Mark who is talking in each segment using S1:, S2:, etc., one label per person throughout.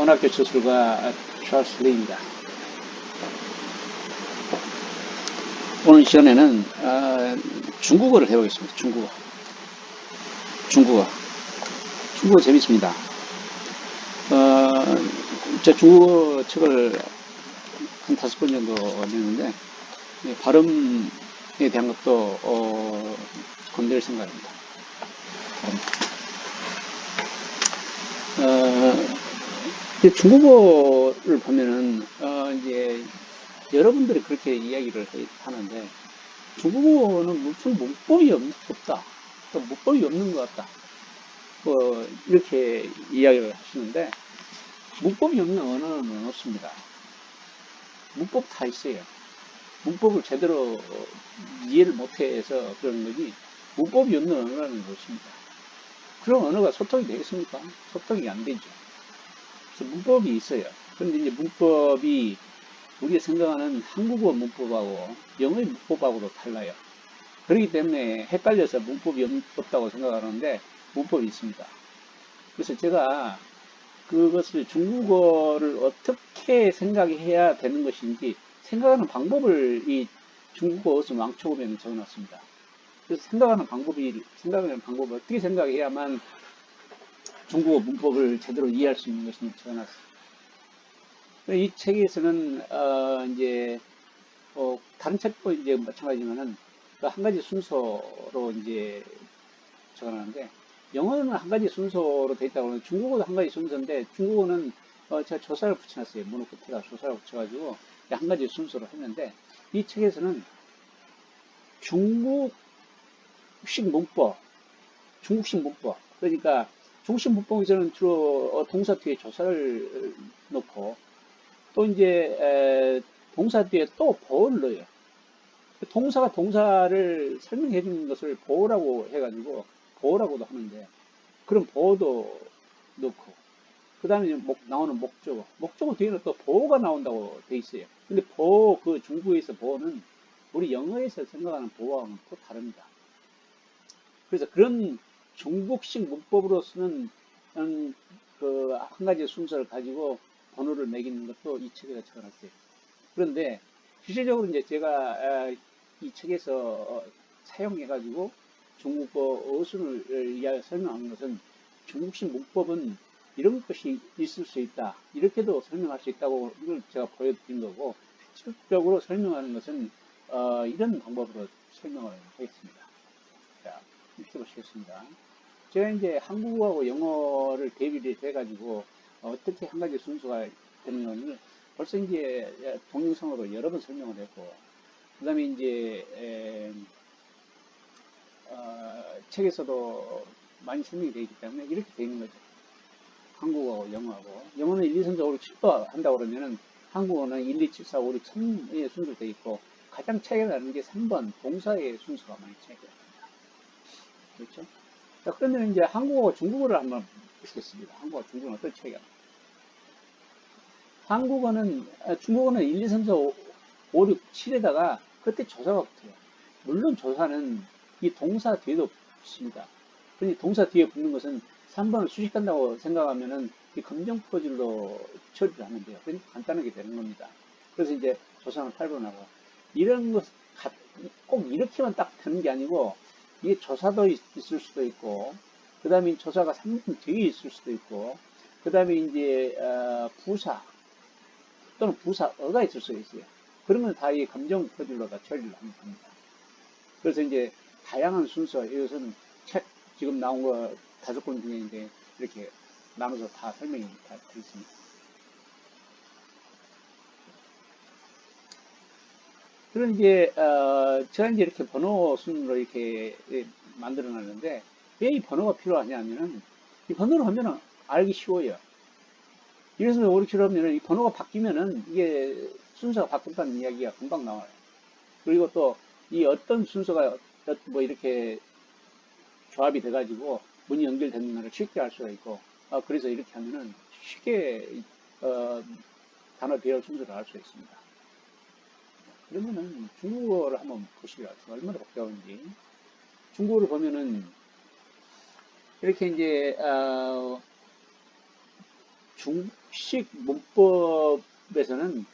S1: 현학교 저술가 찰스 리입니다. 오늘 시간에는 중국어를 해보겠습니다. 중국어 재밌습니다. 제가 중국어 책을 한 5권 정도 냈는데 발음에 대한 것도 건드릴 생각입니다. 중국어를 보면은 이제 여러분들이 그렇게 이야기를 하는데, 중국어는 무슨 문법이 없다, 또 문법이 없는 것 같다, 이렇게 이야기를 하시는데, 문법이 없는 언어는 없습니다. 문법 다 있어요. 문법을 제대로 이해를 못해서 그런 거지, 문법이 없는 언어는 없습니다. 그런 언어가 소통이 되겠습니까? 소통이 안 되죠. 그래서 문법이 있어요. 그런데 이제 문법이 우리가 생각하는 한국어 문법하고 영어의 문법하고도 달라요. 그렇기 때문에 헷갈려서 문법이 없다고 생각하는데 문법이 있습니다. 그래서 제가 그것을 중국어를 어떻게 생각해야 되는 것인지 생각하는 방법을 이 중국어 어순 왕초보면에 적어놨습니다. 그래서 생각하는 방법을 어떻게 생각해야만 중국어 문법을 제대로 이해할 수 있는 것인지 적어놨습니다. 이 책에서는 이제 다른 책도 이제 마찬가지지만은 한 가지 순서로 이제 적어놨는데, 영어는 한 가지 순서로 되어 있다고 하면 중국어도 한 가지 순서인데, 중국어는 제가 조사를 붙여놨어요. 문호 끝에다 조사를 붙여가지고 한 가지 순서로 했는데, 이 책에서는 중국식 문법, 그러니까 중국식 문법에서는 주로 동사 뒤에 조사를 넣고, 또 이제 동사 뒤에 또 보어를 넣어요. 동사가 동사를 설명해 주는 것을 보어라고 해가지고 보어라고도 하는데, 그런 보어도 넣고, 그 다음에 나오는 목적어 뒤에는 또 보어가 나온다고 돼 있어요. 근데 보어, 그 중국에서 보어는 우리 영어에서 생각하는 보어와는 또 다릅니다. 그래서 그런 중국식 문법으로 쓰는 그 한 가지 순서를 가지고 번호를 매기는 것도 이 책에다 적어놨어요. 그런데 실질적으로 이제 제가 이 책에서 사용해가지고 중국어 어순을 설명하는 것은, 중국식 문법은 이런 것이 있을 수 있다, 이렇게도 설명할 수 있다고 이걸 제가 보여드린 거고, 실질적으로 설명하는 것은 이런 방법으로 설명을 하겠습니다. 자, 이렇게 보시겠습니다. 제가 이제 한국어하고 영어를 대비를 해가지고 어떻게 한 가지 순서가 되는 것을 벌써 이제 동영상으로 여러 번 설명을 했고, 그 다음에 이제 책에서도 많이 설명이 되어 있기 때문에 이렇게 되어 있는 거죠. 한국어하고 영어하고, 영어는 1, 2, 3, 4, 5, 6, 7도 한다고 그러면은 한국어는 1, 2, 7, 4, 5, 6, 3의 순서로 되어 있고, 가장 차이가 나는 게 3번 동사의 순서가 많이 차이가 납니다. 그렇죠? 자, 그러면 이제 한국어와 중국어를 한번 보시겠습니다. 한국어와 중국어는 어떤 차이가 납니까? 중국어는 1, 2, 3, 4, 5, 6, 7에다가 그때 조사가 붙어요. 물론 조사는 이 동사 뒤에도 붙습니다. 그런데 동사 뒤에 붙는 것은 3번을 수식한다고 생각하면은 이 검정 포질로 처리를 하면 돼요. 그러니까 간단하게 되는 겁니다. 그래서 이제 조사는 8번 하고, 이런 것, 꼭 이렇게만 딱 되는 게 아니고, 이게 조사도 있을 수도 있고, 그 다음에 조사가 3번 뒤에 있을 수도 있고, 그 다음에 이제 부사 또는 부사어가 있을 수 있어요. 그러면 다 이 검정 포질로 다 처리를 하면 됩니다. 그래서 이제 다양한 순서, 이것은 책 지금 나온 거 5권 중에 이제 이렇게 나눠서 다 설명이 다 되어 있습니다. 그럼 이제 제가 이제 이렇게 번호 순으로 이렇게 만들어 놨는데, 왜 이 번호가 필요하냐면은, 이 번호를 하면은 알기 쉬워요. 이래서 이렇게 하면은 이 번호가 바뀌면은 이게 순서가 바뀐다는 이야기가 금방 나와요. 그리고 또 이 어떤 순서가 뭐 이렇게 조합이 돼가지고 문이 연결되는 걸 쉽게 알 수가 있고, 그래서 이렇게 하면은 쉽게 단어 배열 순서를 알 수 있습니다. 그러면은 중국어를 한번 보시죠. 얼마나 복잡한지. 중국어를 보면은 이렇게 이제 중국식 문법에서는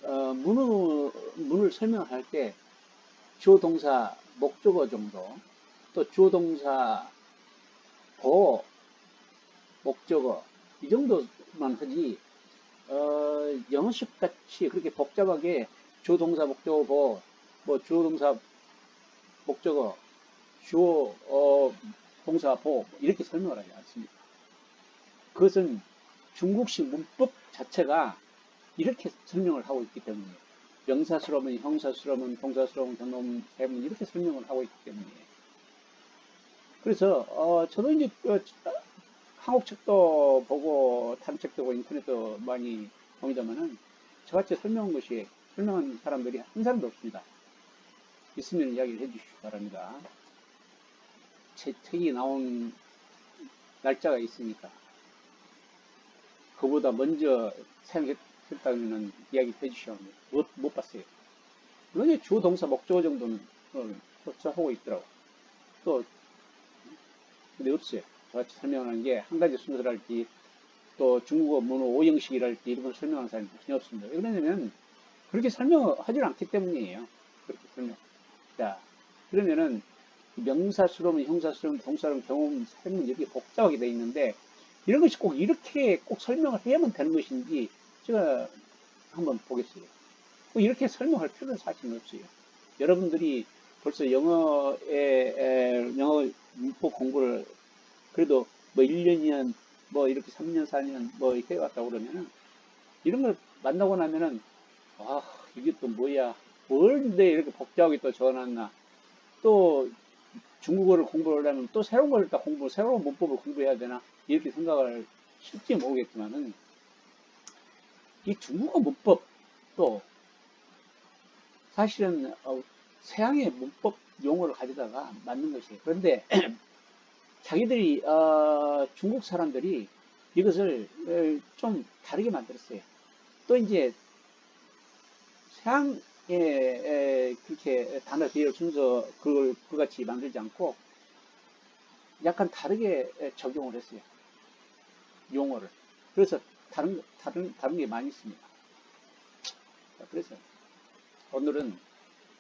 S1: 문을 설명할 때 주어 동사 목적어 정도, 또 주어 동사 보어 목적어 이 정도만 하지 영어식 같이 그렇게 복잡하게 주어 동사 목적어 보어 뭐 주어 동사 목적어 주어 동사 보어 이렇게 설명을 하지 않습니다. 그것은 중국식 문법 자체가 이렇게 설명을 하고 있기 때문에 명사스러우면 형사스러우면 동사스러우면 경험 대문 이렇게 설명을 하고 있기 때문에 그래서 저도 이제 한국 책도 보고 다른 책도 보고 인터넷도 많이 봅니다만은 저같이 설명한 사람들이 한 사람도 없습니다. 있으면 이야기를 해주시기 바랍니다. 제 책이 나온 날짜가 있으니까 그보다 먼저 사용했다면 이야기 해주시면 못 봤어요. 물론 주어 동사 목적어 정도는 하고 있더라고. 또 근데 없어요. 저같이 설명하는 게 한 가지 순서랄지 또 중국어 문호 5형식이랄지 이런 걸 설명하는 사람이 전혀 없습니다. 왜 그러냐면 그렇게 설명하지 않기 때문이에요. 그렇게 설명. 자, 그러면은 명사스러운, 형사스러운, 동사스러운, 경험, 삶은 이렇게 복잡하게 되어 있는데 이런 것이 꼭 이렇게 꼭 설명을 해야만 되는 것인지 제가 한번 보겠어요. 꼭 이렇게 설명할 필요는 사실은 없어요. 여러분들이 벌써 영어 문법 공부를 그래도 뭐 1년이면 뭐 이렇게 3년, 4년 뭐 이렇게 해왔다고 그러면은 이런 걸 만나고 나면은 아, 이게 또 뭐야. 뭘 이렇게 복잡하게 또 적어놨나. 또 중국어를 공부하려면 또 새로운 걸 다 새로운 문법을 공부해야 되나. 이렇게 생각을 실지 모르겠지만은 이 중국어 문법도 사실은 서양의 문법 용어를 가져다가 만든 것이에요. 그런데 자기들이 중국 사람들이 이것을 좀 다르게 만들었어요. 또 이제 서양에 그렇게 단어 대여 순서 그걸 그같이 만들지 않고 약간 다르게 적용을 했어요. 용어를. 그래서 다른 게 많이 있습니다. 그래서 오늘은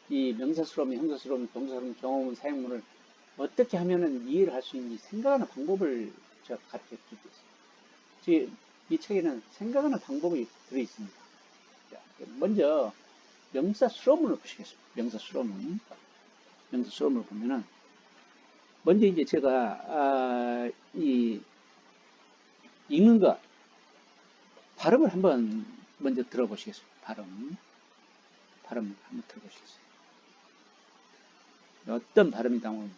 S1: 이 명사스러움, 형사스러움, 동사스러움, 경험은, 사용문을 어떻게 하면은 이해를 할 수 있는지 생각하는 방법을 제가 가르쳐 드리고 있습니다. 이 책에는 생각하는 방법이 들어있습니다. 먼저 명사스러움을 보시겠습니다. 명사스러움을 보면은 먼저 이제 제가 읽는 것 발음을 한번 먼저 들어보시겠습니다. 발음 한번 들어보시겠어요. 어떤 발음이 나오는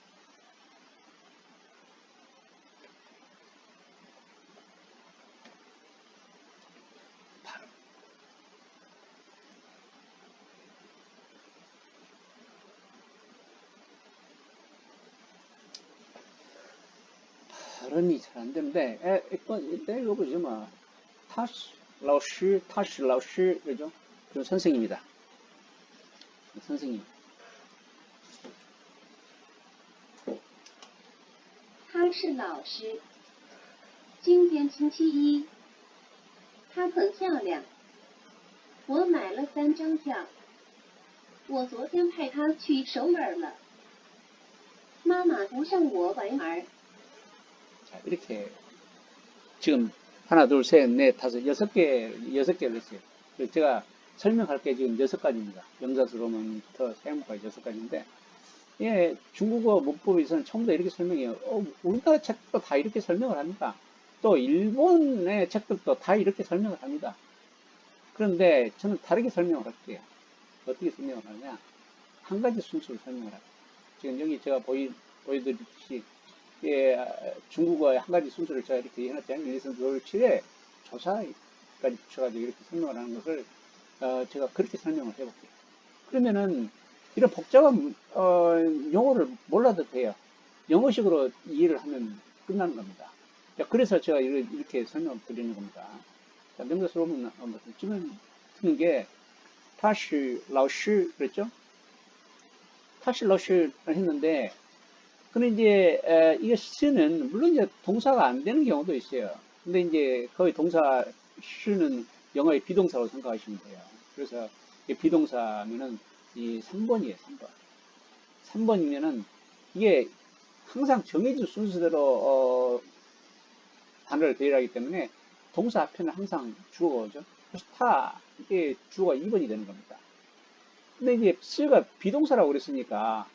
S1: 발음. 발음이 잘 안 되는데, 이거 보죠, 뭐. 他是老师, 그죠? 그 선생님이다. 선생님.
S2: 他是老师。今天星期一，她很漂亮。我买了3张票。我昨天派她去首尔了。妈妈不让我玩儿。
S1: 자, 이렇게 지금 하나, 둘, 셋, 넷, 다섯, 6개를 했어요. 제가 설명할 게 지금 6가지입니다. 명사스러움부터 사용문까지 6가지인데, 예, 중국어 문법에서는 처음부터 이렇게 설명해요. 우리나라 책도 다 이렇게 설명을 합니다. 또 일본의 책들도 다 이렇게 설명을 합니다. 그런데 저는 다르게 설명을 할게요. 어떻게 설명을 하냐? 한 가지 순서로 설명을 합니다. 지금 여기 제가 보여드리듯이 예, 중국어의 한 가지 순서를 제가 이렇게 해놨잖아요. 1, 2, 3, 4, 5, 7에 조사까지 붙여가지고 이렇게 설명을 하는 것을 제가 그렇게 설명을 해볼게요. 그러면은 이런 복잡한 용어를 몰라도 돼요. 영어식으로 이해를 하면 끝나는 겁니다. 자, 그래서 제가 이렇게 설명을 드리는 겁니다. 자, 명사스러우면 지금 듣는 게 타시 라오시 그랬죠? 타시 라오시를 했는데 근데 이제 이게 시는 물론 이제 동사가 안 되는 경우도 있어요. 근데 이제 거의 동사 시는 영어의 비동사로 생각하시면 돼요. 그래서 이 비동사면은 이 3번이에요, 3번. 3번이면은 이게 항상 정해진 순서대로 단어를 대입하기 때문에 동사 앞에는 항상 주어가 오죠. 그래서 이게 주어가 2번이 되는 겁니다. 근데 이제 스가 비동사라고 그랬으니까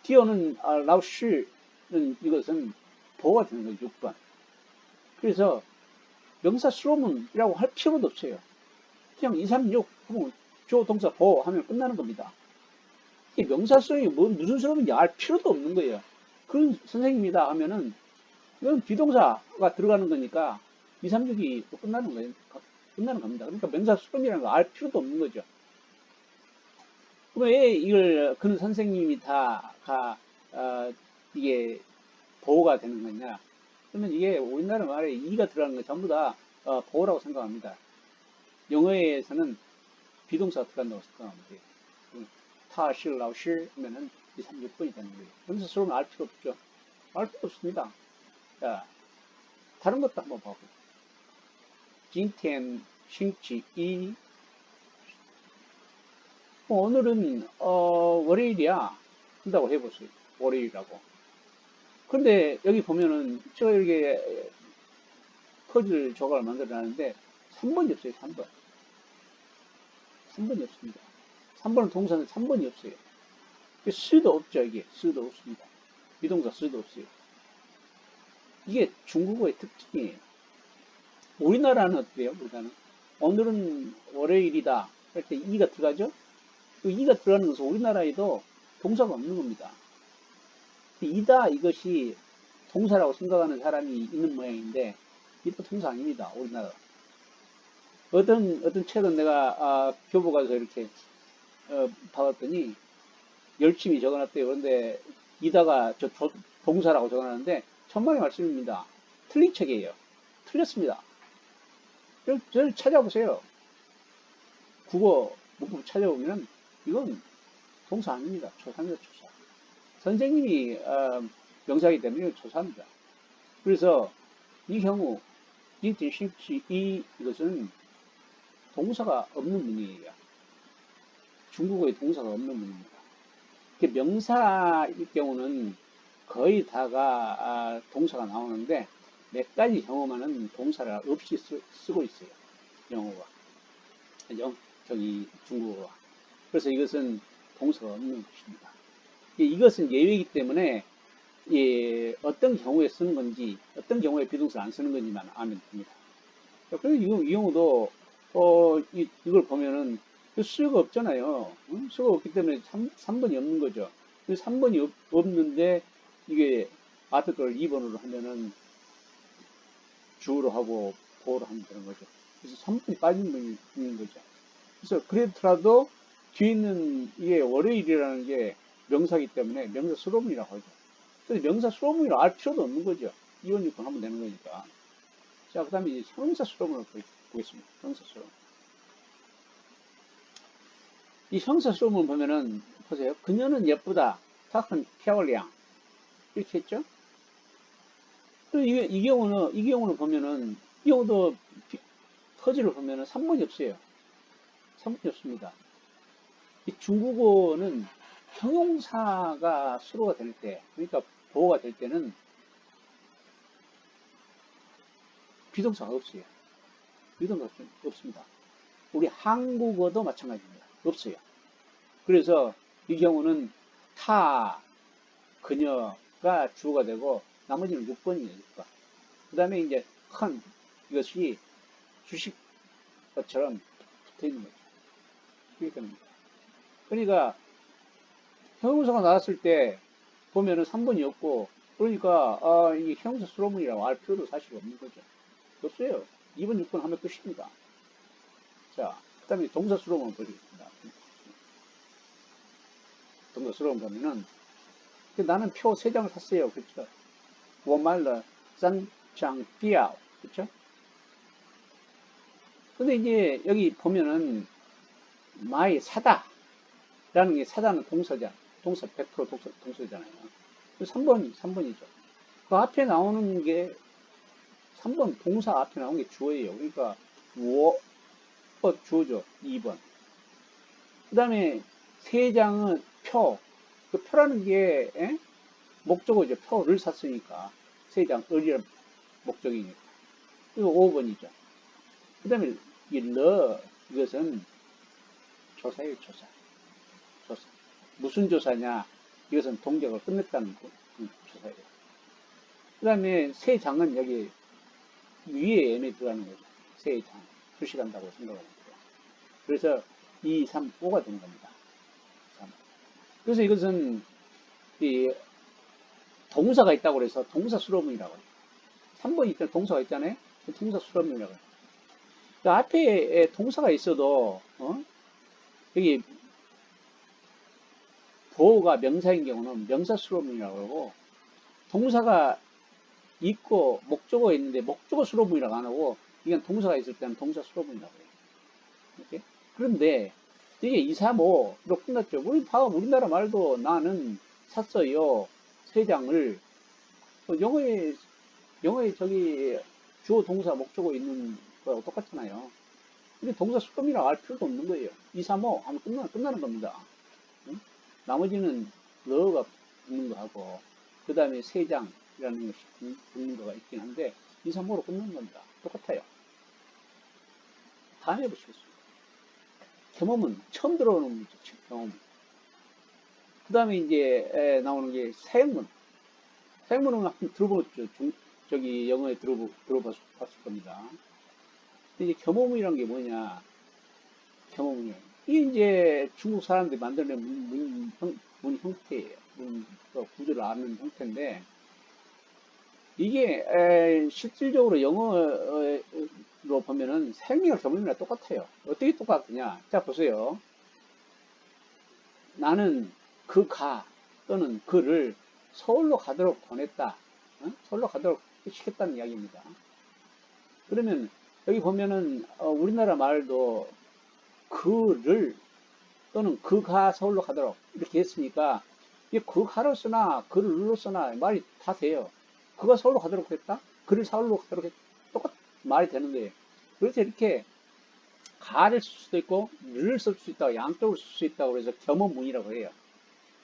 S1: 디어는 라우시는 이것은 보호가 되는 거죠, 6번. 그래서 명사 수로문이라고 할 필요도 없어요. 그냥 2, 3, 6 하면 주어 동사 보호 하면 끝나는 겁니다. 이게 명사 수로문이 무슨 수로문인지 알 필요도 없는 거예요. 그런 선생님이다 하면은 이건 비동사가 들어가는 거니까 2, 3, 6이 끝나는 거예요. 끝나는 겁니다. 그러니까 명사 수로문이라는 거 알 필요도 없는 거죠. 그럼 왜 이걸 그런 선생님이 이게 보호가 되는 거냐? 그러면 이게 우리나라 말에 이가 들어가는 거 전부 다 보호라고 생각합니다. 영어에서는 비동사가 들어간다고 생각하면 돼요. 타, 실, 라우, 실 하면은 2, 3, 6번이 되는 거예요. 여기서 서로는 알 필요 없죠. 알 필요 없습니다. 자, 다른 것도 한번 봐보죠. 今天星期一 오늘은 월요일이야 한다고 해보세요. 월요일이라고. 근데 여기 보면은 제가 이렇게 퍼즐 조각을 만들어놨는데 3번이 없어요. 3번. 3번이 없습니다. 3번은 동사는 3번이 없어요. 스도 없죠. 이게 스도 없습니다. 비동사 스도 없어요. 이게 중국어의 특징이에요. 우리나라는 어때요? 우리나라는 오늘은 월요일이다 할 때 이가 들어가죠? 그 이가 들어가는 것은 우리나라에도 동사가 없는 겁니다. 이다 이것이 동사라고 생각하는 사람이 있는 모양인데 이도 동사 아닙니다. 우리나라. 어떤 책은 내가 교보 가서 이렇게 봐봤더니 열심히 적어놨대요. 그런데 이다가 동사라고 적어놨는데 천만의 말씀입니다. 틀린 책이에요. 틀렸습니다. 저를 찾아보세요. 국어 문법 찾아보면 이건 동사 아닙니다. 조사입니다. 조사. 선생님이 명사이기 때문에 조사입니다. 그래서 이 경우 이것은 동사가 없는 문이에요. 중국어의 동사가 없는 문입니다. 명사일 경우는 거의 다가 동사가 나오는데 몇 가지 경우만은 동사를 없이 쓰고 있어요. 영어가. 중국어가. 그래서 이것은 동사가 없는 것입니다. 이것은 예외이기 때문에 어떤 경우에 쓰는 건지, 어떤 경우에 비동사를 안 쓰는 건지만 알면 됩니다. 그래서 이 경우도 이걸 보면은 수가 없잖아요. 수가 없기 때문에 3번이 없는 거죠. 3번이 없는데 이게 아티클을 2번으로 하면은 주어로 하고 보어로 하면 되는 거죠. 그래서 3번이 빠진 분이 있는 거죠. 그래서 그렇더라도 뒤에 있는 이게 월요일이라는 게 명사이기 때문에 명사 수로문이라고 하죠. 그래서 명사 수로문이라고 알 필요도 없는 거죠. 이원 6번 하면 되는 거니까. 자, 그 다음에 이제 형용사 수로문을 보겠습니다. 형용사 수로문. 이 형용사 수로문 보면은, 보세요. 그녀는 예쁘다. 타큰漂亮. 이렇게 했죠? 이 경우는 보면은, 이 경우도 퍼즐을 보면은 3번이 없어요. 3번이 없습니다. 이 중국어는 형용사가 수로가 될 때, 그러니까 보호가 될 때는 비동사가 없어요. 비동사가 없습니다. 우리 한국어도 마찬가지입니다. 없어요. 그래서 이 경우는 타, 그녀가 주어가 되고 나머지는 6번이에요. 6번. 그 다음에 이제 큰 이것이 주식처럼 붙어 있는 거죠. 그러니까 형용사가 나왔을 때 보면은 3번이 없고 그러니까 이 형용사 수로문이라고 알 필요도 사실 없는 거죠. 없어요. 2번, 6번 하면 끝입니다. 자, 그 다음에 동사 수로문 보겠습니다. 동사 수로문 보면은 나는 표 3장을 샀어요. 그렇죠? 我买了3张票. 그렇죠? 근데 이제 여기 보면은 마이 사다 라는 게 사다는 동사잖아. 동사 100% 동사잖아요. 3번이죠. 그 앞에 나오는 게 3번 동사 앞에 나오는 게 주어예요. 그러니까 워, 주어죠. 2번. 그 다음에 세 장은 표. 그 표라는 게, 목적어죠. 표를 샀으니까. 세 장, 을이란 목적이니까. 이거 5번이죠. 그 다음에 이 이것은 조사예요, 조사. 조사. 무슨 조사냐? 이것은 동작을 끝냈다는 조사예요. 그 다음에 세 장은 여기 위에 M에 들어가는 거죠. 세 장. 표시한다고 생각합니다. 그래서 2, 3, 5가 되는 겁니다. 3. 그래서 이것은 이 동사가 있다고 해서 동사 수로문이라고 해요. 3번 있잖아요. 동사가 있잖아요. 동사 수로문이라고 해요. 그 앞에 동사가 있어도 여기 보호가 명사인 경우는 명사 수로문이라고 하고 동사가 있고 목적어가 있는데 목적어 수로문이라고 안 하고 이건 동사가 있을 때는 동사 수로문이라고 해요. 이렇게? 그런데 이게 2, 3, 5로 끝났죠. 우리나라 말도 나는 샀어요. 세 장을. 영어에 저기 주어 동사 목적어 있는 거하고 똑같잖아요. 근데 동사 수동이라고 할 필요도 없는 거예요. 2, 3, 5 하면 끝나는 겁니다. 응? 나머지는 러가 붙는 거하고 그 다음에 세 장이라는 것이 붙는 거가 있긴 한데 2, 3, 5로 끝나는 겁니다. 똑같아요. 다음 해보시겠습니다. 경험은 처음 들어오는 문제죠. 경험. 그 다음에 이제 나오는 게 사용문. 사용문은 한번 들어보셨죠. 저기 영어에 들어봤을 겁니다. 근데 이제 겸허문이란 게 뭐냐? 겸허문이 이게 이제 중국 사람들이 만들어낸 문 형태예요. 구조를 아는 형태인데 이게 실질적으로 영어로 보면은 사용이랑 겸허문이랑 똑같아요. 어떻게 똑같느냐? 자 보세요. 나는 또는 그를 서울로 가도록 보냈다. 서울로 가도록 시켰다는 이야기입니다. 그러면 여기 보면은 우리나라 말도 그를 또는 그가 서울로 가도록 이렇게 했으니까 이게 그가로 쓰나 그를 을로 쓰나 말이 다 돼요. 그가 서울로 가도록 했다? 그를 서울로 가도록 했다? 똑같 말이 되는 거예요. 그래서 이렇게 가를 쓸 수도 있고 를 쓸 수 있다고 양쪽으로 쓸 수 있다고 해서 겸허문이라고 해요.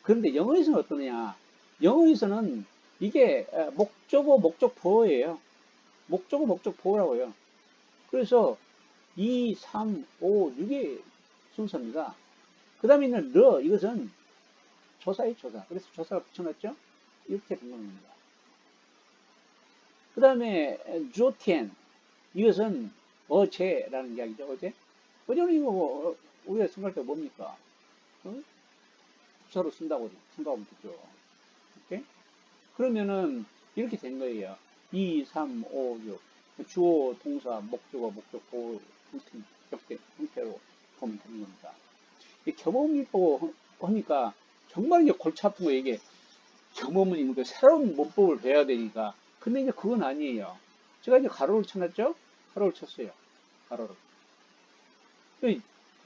S1: 그런데 영어에서는 어떠냐? 영어에서는 이게 목적어 목적보어예요. 목적어 목적보어라고 해요. 그래서 2, 3, 5, 6의 순서입니다. 그 다음에 있는 이것은 조사예요, 조사. 그래서 조사가 붙여놨죠? 이렇게 된 겁니다. 그 다음에 조티엔 이것은 어제라는 이야기죠. 어제는 이거 우리가 생각할 때 뭡니까? 부사로 쓴다고 생각하면 되죠. 오케이? 그러면은 이렇게 된 거예요. 2, 3, 5, 6 주어, 동사, 목적어, 목적보 형태로 보면 되는 겁니다. 겸허문 보고 하니까 정말 이제 골치 아픈 거예요. 이게 겸허문 있는 거 새로운 문법을 배워야 되니까. 근데 이제 그건 아니에요. 제가 이제 가로를 쳐놨죠? 가로를 쳤어요. 가로를.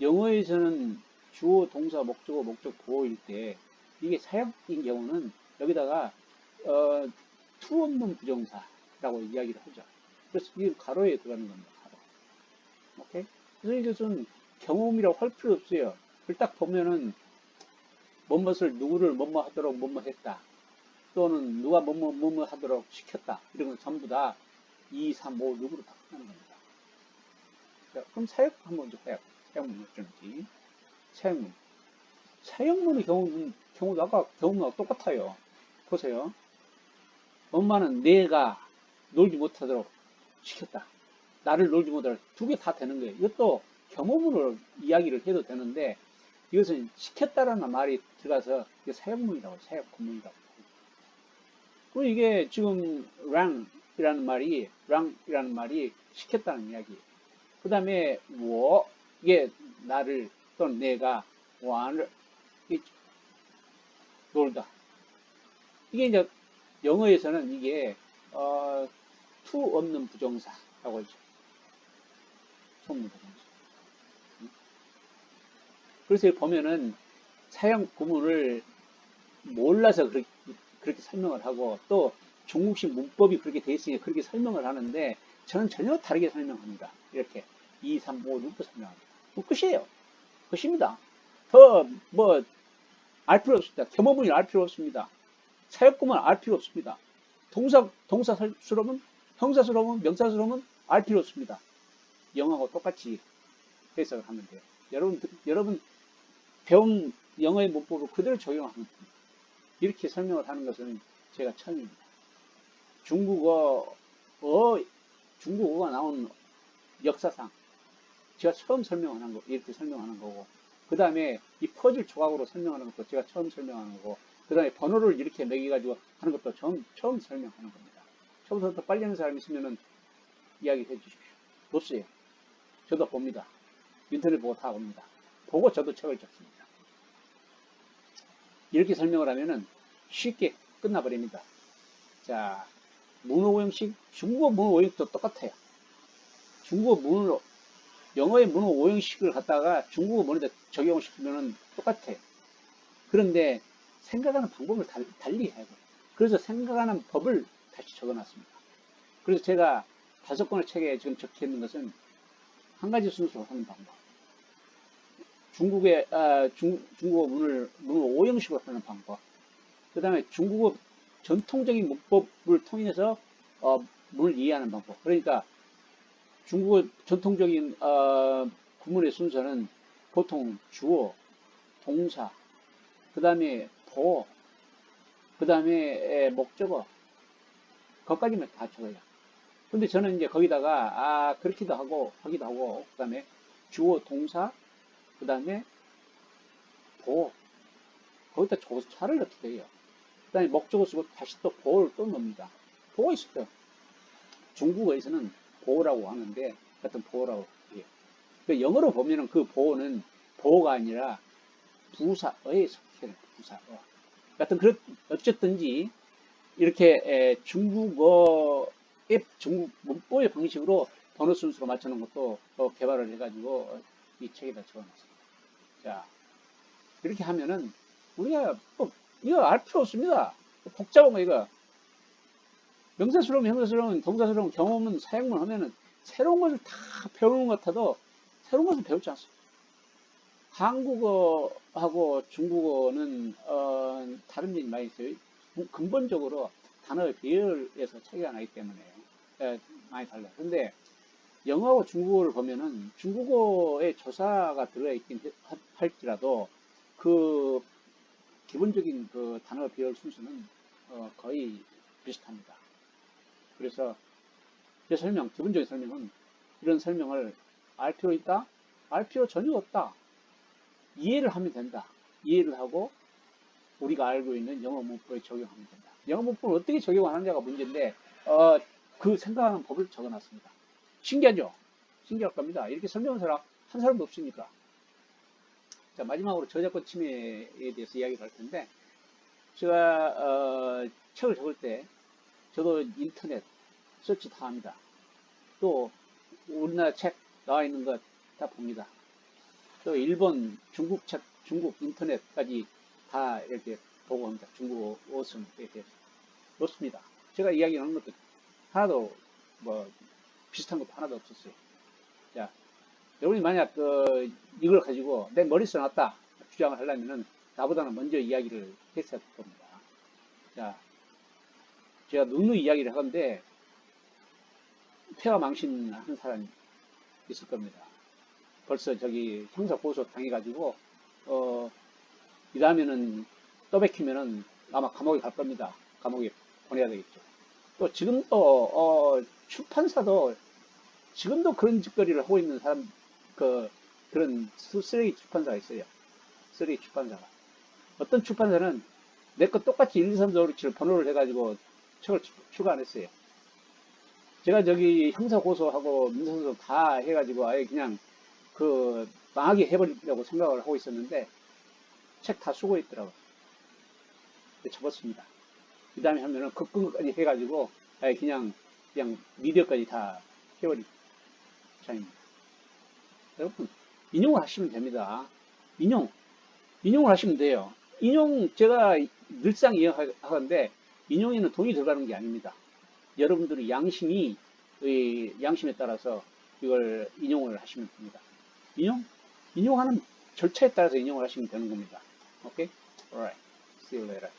S1: 영어에서는 주어, 동사, 목적어, 목적보일 때 이게 사역인 경우는 여기다가 to 없는 부정사라고 이야기를 하죠. 그래서 이게 가로에 들어가는 겁니다. 가로. 오케이? 그래서 이것은 경험이라고 할 필요 없어요. 그걸 딱 보면은 뭐뭇을 누구를 뭐뭐 하도록 뭐뭐 했다. 또는 누가 뭐뭐 하도록 시켰다. 이런 건 전부 다 2, 3, 5, 6으로 다 끝나는 겁니다. 자, 그럼 사역 한번 좀 해요. 사역문 어쩐지. 사역문. 사역문의 경우도 아까 경우랑 똑같아요. 보세요. 엄마는 내가 놀지 못하도록 시켰다. 나를 놀지 못하도록 두 개 다 되는 거예요. 이것도 경험으로 이야기를 해도 되는데 이것은 시켰다라는 말이 들어가서 이게 사역문이라고 사역 구문이라고. 그리고 이게 지금 랑이라는 말이 시켰다는 이야기. 그 다음에 이게 나를 또는 내가 와를 놀다. 이게 이제 영어에서는 이게 to 없는 부정사라고 하죠. to 없는 부정사. 그래서 보면은 사용 구문을 몰라서 그렇게 설명을 하고 또 중국식 문법이 그렇게 돼 있으니까 그렇게 설명을 하는데 저는 전혀 다르게 설명합니다. 이렇게 2, 3, 5, 6도 설명합니다. 끝이에요. 끝입니다. 더 뭐 알 필요 없습니다. 겸허문을 알 필요 없습니다. 사역구문 알 필요 없습니다. 동사스러우면, 형사스러우면, 명사스러우면 알 필요 없습니다. 영어하고 똑같이 해석을 하면 돼요. 여러분 배운 영어의 문법을 그대로 적용하면 됩니다. 이렇게 설명을 하는 것은 제가 처음입니다. 중국어가 나온 역사상 제가 처음 설명하는 거, 이렇게 설명하는 거고, 그 다음에 이 퍼즐 조각으로 설명하는 것도 제가 처음 설명하는 거고, 그 다음에 번호를 이렇게 매겨가지고 하는 것도 처음 설명하는 겁니다. 처음부터 빨리 하는 사람이 있으면은 이야기해 주십시오. 없어요. 저도 봅니다. 인터넷 보고 다 봅니다. 보고 저도 책을 적습니다. 이렇게 설명을 하면은 쉽게 끝나버립니다. 자, 문호5형식, 중국어 문호5형식도 똑같아요. 영어의 문호5형식을 갖다가 중국어 문호에 적용을 시키면은 똑같아요. 그런데 생각하는 방법을 달리 해야 돼요. 그래서 생각하는 법을 다시 적어놨습니다. 그래서 제가 5권의 책에 지금 적혀 있는 것은 한 가지 순서로 하는 방법. 중국어 문호 5형식으로 하는 방법. 그 다음에 중국어 전통적인 문법을 통해서 문을 이해하는 방법. 그러니까 중국어 전통적인 구문의 순서는 보통 주어, 동사, 그 다음에 보어, 그 다음에 목적어, 거기까지만 다 적어요. 근데 저는 이제 거기다가 그렇기도 하고 하기도 하고, 그 다음에 주어, 동사, 그 다음에 보어, 거기다 조사를 넣기도 해요. 그 다음에 목적어 쓰고 다시 또 보어를 또 넣습니다. 보어 있어요. 중국어에서는 보어라고 하는데, 하여튼 보어라고 해요. 그 영어로 보면은 그 보어는 보어가 아니라 부사어에 속해요. 부사어. 하여튼 어쨌든지 이렇게 중국 문법의 방식으로 번호 순서로 맞추는 것도 개발을 해가지고 이 책에다 적어놨습니다. 자, 이렇게 하면은 우리가 이거 알 필요 없습니다. 복잡한 거 이거. 명사스러움, 형사스러움, 동사스러움, 경험은, 사용문 하면은 새로운 것을 다 배우는 것 같아도 새로운 것을 배우지 않습니다. 한국어하고 중국어는 다른 점이 많이 있어요. 근본적으로 단어의 비율에서 차이가 나기 때문에 많이 달라요. 근데 영어하고 중국어를 보면은 중국어에 조사가 들어있긴 할지라도 그 기본적인 그 단어 비율 순서는 거의 비슷합니다. 그래서 제 기본적인 설명은 이런 설명을 알 필요 있다? 알 필요 전혀 없다. 이해를 하면 된다. 이해를 하고 우리가 알고 있는 영어 문법에 적용하면 된다. 영어 문법을 어떻게 적용하느냐가 문제인데 그 생각하는 법을 적어놨습니다. 신기하죠? 신기할 겁니다. 이렇게 설명한 사람 한 사람도 없으니까. 자, 마지막으로 저작권 침해에 대해서 이야기를 할 텐데 제가 책을 적을 때 저도 인터넷 서치 다 합니다. 또 우리나라 책 나와 있는 것 다 봅니다. 또 일본, 중국 책, 중국 인터넷까지 다 이렇게 보고 합니다. 중국어 어순에 대해서. 그렇습니다. 제가 이야기하는 것도 하나도 뭐 비슷한 것도 하나도 없었어요. 자, 여러분이 만약 이걸 가지고 내 머리 써놨다 주장을 하려면은 나보다는 먼저 이야기를 했어야 될 겁니다. 자, 제가 눅눅 이야기를 하건데 폐가 망신한 사람이 있을 겁니다. 벌써 저기 형사 고소 당해가지고 이 다음에는 또 bek히면은 아마 감옥에 갈 겁니다. 감옥에 보내야 되겠죠. 또 지금도 출판사도 지금도 그런 짓거리를 하고 있는 사람 그런 쓰레기 출판사가 있어요. 쓰레기 출판사가. 어떤 출판사는 내 거 똑같이 1, 2, 3, 4, 5, 6, 7 번호를 해가지고 책을 출간했어요. 제가 저기 형사 고소하고 민사소송 다 해가지고 아예 그냥 망하게 해버리려고 생각을 하고 있었는데 책 다 수고했더라고요. 접었습니다. 그 다음에 하면은 급근까지 해가지고 아예 그냥 미디어까지 다 해버린 장입니다. 여러분 인용을 하시면 됩니다. 인용을 하시면 돼요. 제가 늘상 이야기하는데 인용에는 돈이 들어가는 게 아닙니다. 여러분들의 양심에 따라서 이걸 인용을 하시면 됩니다. 인용하는 절차에 따라서 인용을 하시면 되는 겁니다. 오케이? Alright. See you later.